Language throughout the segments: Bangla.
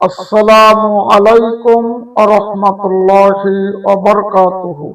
আসসালামু আলাইকুম ওয়া রাহমাতুল্লাহি ওয়া বারাকাতুহু।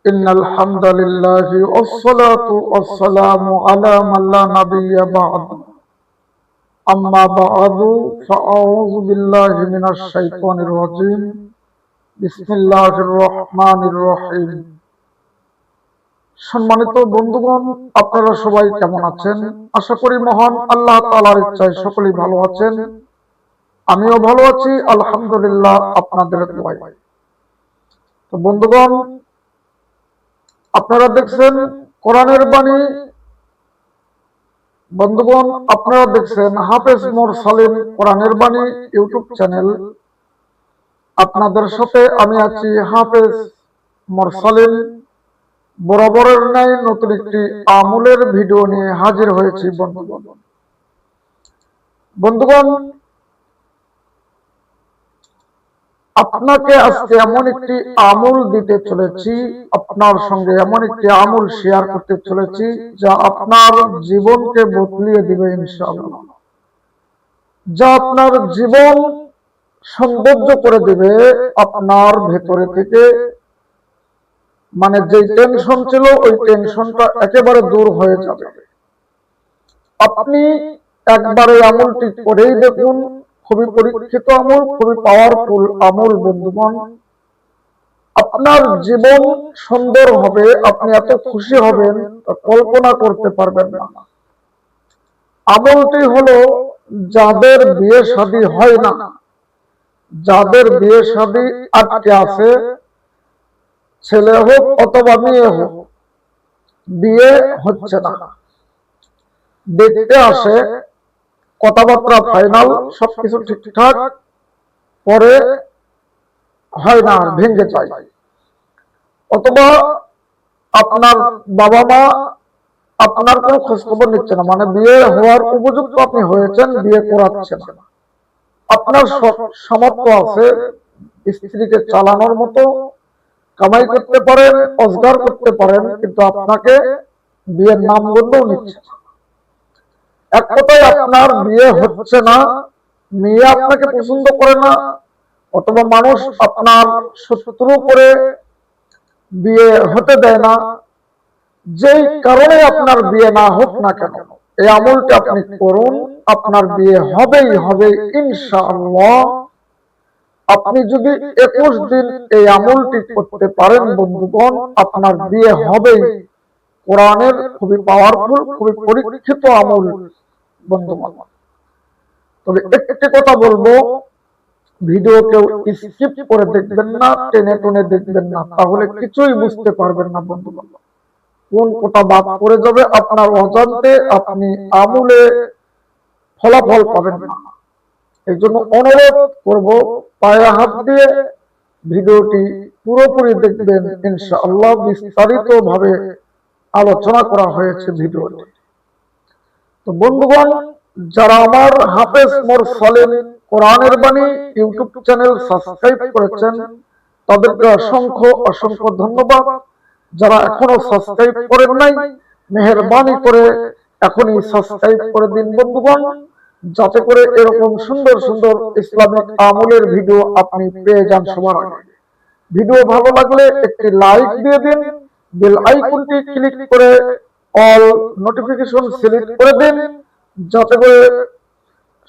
ইন্নাল হামদালিল্লাহি ওয়াসসালাতু ওয়াসসালামু আলা মান লা নাবিয়্যা বা'দু। আম্মা বা'দু ফাআউযু বিল্লাহি মিনাশ শাইতানির রাজীম। বিসমিল্লাহির রহমানির রহিম। সম্মানিত বন্ধুগণ, আপনারা সবাই কেমন আছেন? আশা করি মহান আল্লাহ তাআলার ইচ্ছায় সকলেই ভালো আছেন। আমিও ভালো আছি আলহামদুলিল্লাহ, আপনাদের দোয়ায়। তো বন্ধুগণ, আপনারা দেখছেন কোরআনের বাণী। বন্ধুগণ, আপনারা দেখছেন হাফেজ মোরসালিন কোরআনের বাণী ইউটিউব চ্যানেল। আপনাদের সাথে আমি আছি হাফেজ মোরসালিন। বরাবরের ন্যায় নতুন একটি আমলের ভিডিও নিয়ে হাজির হয়েছি। বন্ধুগণ, আপনাকে আজকে এমন একটি আমল দিতে চলেছি, আপনার সঙ্গে এমন একটি আমল শেয়ার করতে চলেছি যা আপনার জীবনকে বদলিয়ে দিবে ইনশাআল্লাহ, যা আপনার জীবন সৌন্দর্য করে দিবে। আপনার ভেতরে থেকে মানে যে টেনশন ছিল ওই টেনশনটা একেবারে দূর হয়ে যাবে। আপনি একবারে আমলটি করেই দেখুন। খুবই পরীক্ষিত আমল, খুবই পাওয়ারফুল আমল। বন্ধুগণ, আপনার জীবন সুন্দর হবে, আপনি এত খুশি হবেন কল্পনা করতে পারবেন না। আমলটি হলো যাদের বিয়ে শাদী হয় না, যাদের বিয়ে শাদী আটকে আছে, ছেলে হোক অথবা মেয়ে হোক, বিয়ে হচ্ছে না, দেখতে আসে, কথাবার্তা ফাইনাল, সবকিছু ঠিকঠাক, পরে হয় না, ভেঙে যায়। অথবা আপনার বাবা মা আপনার কোনো খোঁজ খবর নিচ্ছে না, মানে বিয়ে হওয়ার উপযুক্ত আপনি হয়েছেন, বিয়ে করাচ্ছেন না। আপনার সামর্থ্য আছে স্ত্রীকে চালানোর মতো, কামাই করতে পারেন, রোজগার করতে পারেন, কিন্তু আপনাকে বিয়ের নাম গন্ধও নিচ্ছে না। এক কথায় আপনার বিয়ে হচ্ছে না, মেয়ে আপনাকে পছন্দ করে না, অথবা মানুষ আপনার শত্রু করে বিয়ে হতে দেয় না। যেই কারণে আপনার বিয়ে না হোক না কেন, এই আমলটা আপনি করুন, আপনার বিয়ে হবেই হবে ইনশাআল্লাহ। আপনি যদি 21 দিন এই আমলটি করতে পারেন বন্ধুগণ, আপনার বিয়ে হবেই। কোরআনের খুবই পাওয়ারফুল, খুবই পরীক্ষিত আমল বন্ধুগণ। তবে একটি কথা বলবো, ভিডিও কেউ স্কিপ করে দেখবেন না, টেনে টেনে দেখবেন না, তাহলে কিছুই বুঝতে পারবেন না বন্ধুগণ। কোন কথা বাদ পড়ে যাবে আপনার অজান্তে, আপনি আমলে ফলাফল পাবেন না। এই জন্য অনুরোধ করব, পায়ে হাত দিয়ে ভিডিওটি পুরোপুরি দেখবেন ইনশাআল্লাহ। বিস্তারিত ভাবে আলোচনা করা হয়েছে ভিডিওটি। তো বন্ধুগণ, যারা আমার হাফেজ মোরসালিন কোরআনের বাণী ইউটিউব চ্যানেল সাবস্ক্রাইব করেছেন, তাদেরকে অসংখ্য অসংখ্য ধন্যবাদ। যারা এখনো সাবস্ক্রাইব করেন নাই, মেহেরবানি করে এখনই সাবস্ক্রাইব করে দিন বন্ধুগণ, যাতে করে এরকম সুন্দর সুন্দর ইসলামিক আমলের ভিডিও আপনি পেয়ে যান সবার আগে। ভিডিও ভালো লাগলে একটি লাইক দিয়ে দিন, বেল আইকনটি ক্লিক করে অল নোটিফিকেশন সিলেক্ট করে দিন, যাতে করে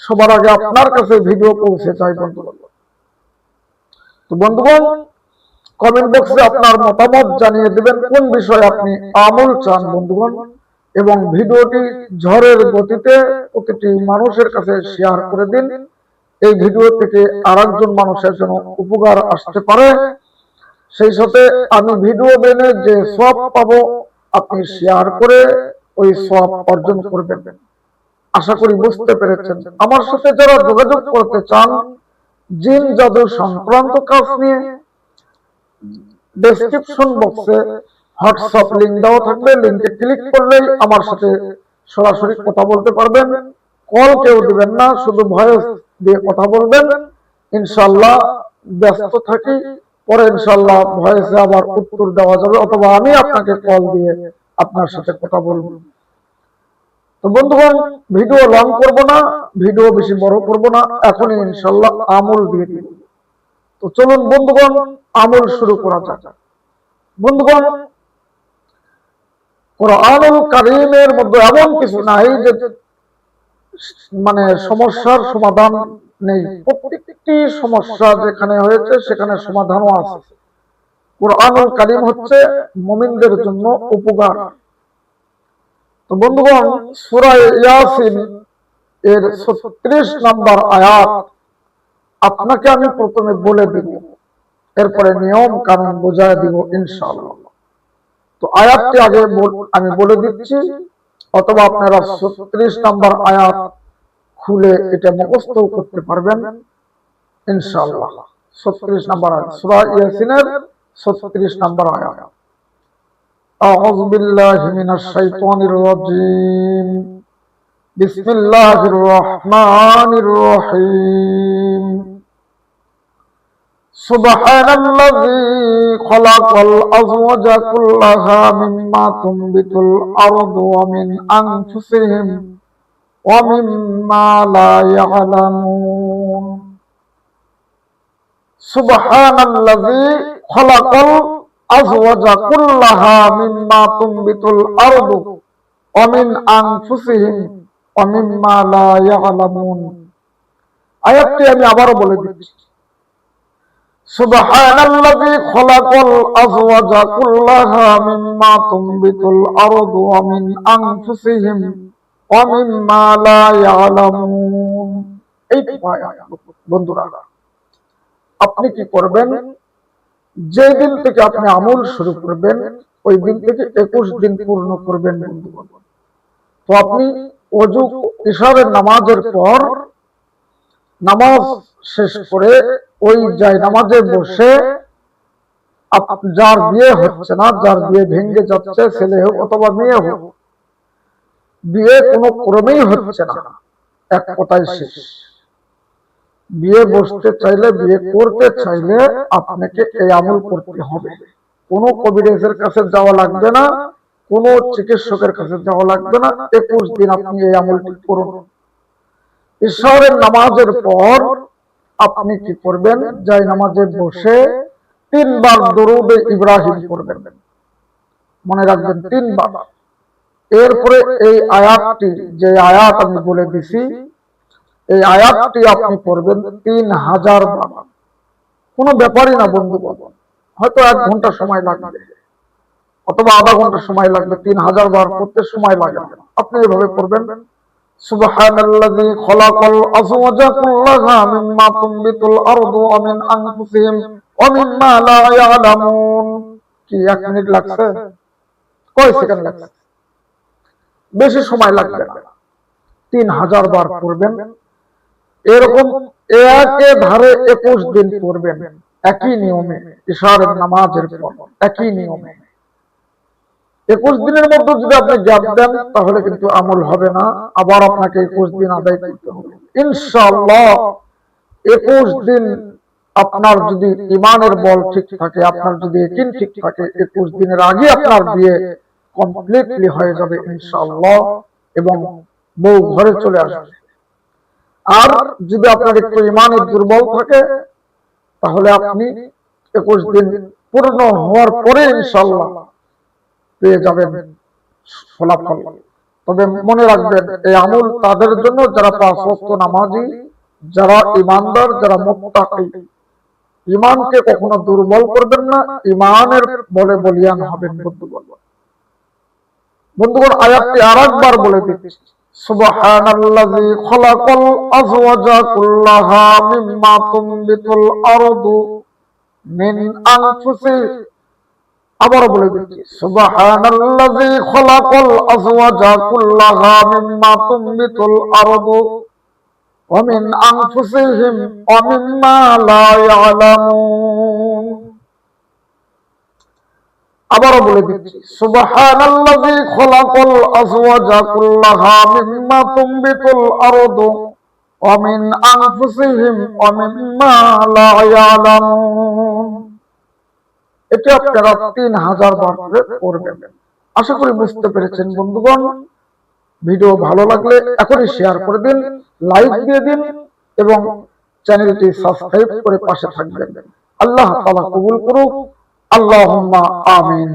সবার আগে আপনার কাছে ভিডিও পৌঁছে যায় বন্ধুগণ। তো বন্ধুগণ, কমেন্ট বক্সে আপনার মতামত জানিয়ে দিবেন কোন বিষয়ে আপনি আমল চান বন্ধুগণ, এবং ভিডিওটি ঝড়ের গতিতে প্রতিটি মানুষের কাছে শেয়ার করে দিন। এই ভিডিও থেকে আরেকজন মানুষের জন্য উপকার আসতে পারে। সেই সাথে আমি ভিডিও বেনে যে সওয়াব পাবো, আপনি শেয়ার করে ওই সওয়াব অর্জন করবেন। আশা করি বুঝতে পেরেছেন। আমার সাথে যারা যোগাযোগ করতে চান জিন জাদু সংক্রান্ত কাজ নিয়ে, ডেসক্রিপশন বক্সে হোয়াটসঅ্যাপ লিংক দেওয়া থাকবে, লিংকে ক্লিক করলেই আমার সাথে সরাসরি কথা বলতে পারবেন। কল কেউ দিবেন না, শুধু ভয়েস দিয়ে কথা বলবেন। ইনশাআল্লাহ ব্যস্ত থাকি, পরে ইনশাআল্লাহ ভয়েসে আবার উত্তর দেওয়া যাবে, অথবা আমি আপনাকে কল দিয়ে আপনার সাথে কথা বলবো। তো বন্ধুগণ, ভিডিও লং করব না, ভিডিও বেশি বড় করব না, এখনই ইনশাআল্লাহ আমল দিয়ে দিব। তো চলুন বন্ধুগণ, আমল শুরু করা যাক। বন্ধুগণ, কোরআনুল কারীমের মধ্যে এমন কিছু নাই যে মানে সমস্যার সমাধান নেই। প্রত্যেকটি সমস্যা যেখানে হয়েছে সেখানে সমাধানও আছে। কোরআনুল কারীম হচ্ছে মুমিনদের জন্য উপকার। তো বন্ধুগণ, সূরা ইয়াসিন এর 36 নম্বর আয়াত আপনাকে আমি প্রথমে বলে দিব, এরপরে নিয়ম কানুন বোঝায় দিব ইনশাআল্লাহ। তো আয়াতটি আগে আমি বলে দিচ্ছি, অথবা আপনারা 36 নম্বর আয়াত খুলে এটা মুখস্থ করতে পারবেন ইনশাআল্লাহ। 36 নম্বর আয়াত, সূরা ইয়াসিনের 36 নম্বর আয়াত। আউযু বিল্লাহি মিনাশ শাইতানির রাজীম। বিসমিল্লাহির রহমানির রহিম। সুবহানাল্লাযী খালাকাল আযওয়াজা কুল্লাহা মিম্মা তুনবিতুল আরদু ওয়া মিন আনফুসিহিম ওয়া মিম্মা লা ইয়ালামুন। সুবহানাল্লাযী খালাকাল আযওয়াজা কুল্লাহা মিম্মা তুনবিতুল আরদু ওয়া মিন আনফুসিহিম ওয়া মিম্মা লা ইয়ালামুন। আয়াতটি আমি আবারো বলে দিচ্ছি। সুবহানাল্লাযী খালাকাল আযওয়াজা কুল্লাহা মিম্মা তুনবিতুল আরদু ওয়া মিন আনফুসিহিম ওয়া মিম্মা লা ইয়ালামুন। এই বন্ধুরা, আপনি কি করবেন? যে দিন থেকে আপনি আমল শুরু করবেন ওই দিন থেকে 21 দিন পূর্ণ করবেন বন্ধুগণ। তো আপনি ওযু ইশারের নামাজের পর নামাজ শেষ করে ওই যায় নামাজে বসে, যার বিয়ে হচ্ছে না, যার বিয়ে ভেঙে যাচ্ছে, ছেলে হোক অথবা মেয়ে হোক, বিয়ে কোনো ক্রমেই হচ্ছে না, এক কথায় শেষ। বিয়ে বসতে চাইলে, বিয়ে করতে চাইলে আপনাকে এই আমল করতে হবে। কোনো কবিরাজের কাছে যাওয়া লাগবে না, কোনো চিকিৎসকের কাছে যাওয়া লাগবে না। 21 দিন আপনি এই আমলটি করুন। ইশারের নামাজের পর আপনি কি করবেন? যাই নামাজে বসে 3 বার দরুদে ইব্রাহিম পড়বেন, মনে রাখবেন 3 বার। এরপরে এই আয়াতটি, যে আয়াত আমি বলে দিছি, এই আয়াতটি আপনি পড়বেন 3000 বার। কোনো ব্যাপারই না বন্ধুগণ, হয়তো 1 ঘন্টা সময় লাগবে অথবা আধা ঘন্টা সময় লাগবে, 3000 বার করতে সময় লাগে না। আপনি এভাবে পড়বেন, সুবহানাল্লাযী খালাকাল আযওয়াজা কুল্লাহা মিম্মা তুনবিতুল আরদু ওয়া মিন আনফুসিহিম ওয়া মিম্মা লা ইয়ালামুন। কি 1 মিনিট লাগছে? কয় সেকেন্ড লাগছে? বেশি সময় লাগবে না। 3000 বার পড়বেন। এরকম একে ধারে 21 দিন পড়বেন, একই নিয়মে, ইশারের নামাজের পর একই নিয়মে। 21 দিনের মধ্যে যদি আপনি গ্যাপ দেন তাহলে কিন্তু আমল হবে না, আবার আপনাকে 21 দিন আদায় করতে হবে ইনশাআল্লাহ। 21 দিন আপনার যদি ঈমানের বল ঠিক থাকে, আপনার যদি ইয়াকিন ঠিক থাকে, 21 দিনের আগে আপনার বিয়ে কমপ্লিটলি হয়ে যাবে ইনশাআল্লাহ, এবং বউ ঘরে চলে আসবে। আর যদি আপনার একটু ঈমানের দুর্বল থাকে তাহলে আপনি 21 দিন পূর্ণ হওয়ার পরে ইনশাআল্লাহ পেয়ে যাবেন ফলাফল। তবে মনে রাখবেন, এই আমল তাদের জন্য যারা 5 ওয়াক্ত নামাজি, যারা ঈমানদার, যারা মুত্তাকি। ঈমানকে কখনো দুর্বল করবেন না, ঈমানের বলে বলিয়ান হবেন বন্ধুগণ। আয়াতটি আরেকবার বলে দিচ্ছি, সুবহানাল্লাযী খালাকাল আযওয়াজা কুল্লাহা মিম্মা তুনবিতুল আরদু মিন আনফুসিহিম। আবার বলে দিচ্ছি, সুবহানাল্লাযী খালাকাল আযওয়াজা কুল্লাহা মিম্মা তুনবিতুল আরদু ওয়া মিন আনফুসিহিম ওয়া মিম্মা লা ইয়ালামুন। আবার বলে দিচ্ছি, সুবহানাল্লাযী খালাকাল আযওয়াজা কুল্লাহা মিম্মা তুনবিতুল আরদু ওয়া মিন আনফুসিহিম ওয়া মিম্মা লা ইয়ালামুন। এটা আপনারা 3000 বার করে পড়বেন। আশা করি বুঝতে পেরেছেন বন্ধুগণ। ভিডিও ভালো লাগলে এখনই শেয়ার করে দিন, লাইক দিয়ে দিন এবং চ্যানেলটি সাবস্ক্রাইব করে পাশে থাকবেন। আল্লাহ তাআলা কবুল করুক। আল্লাহুম্মা আমিন।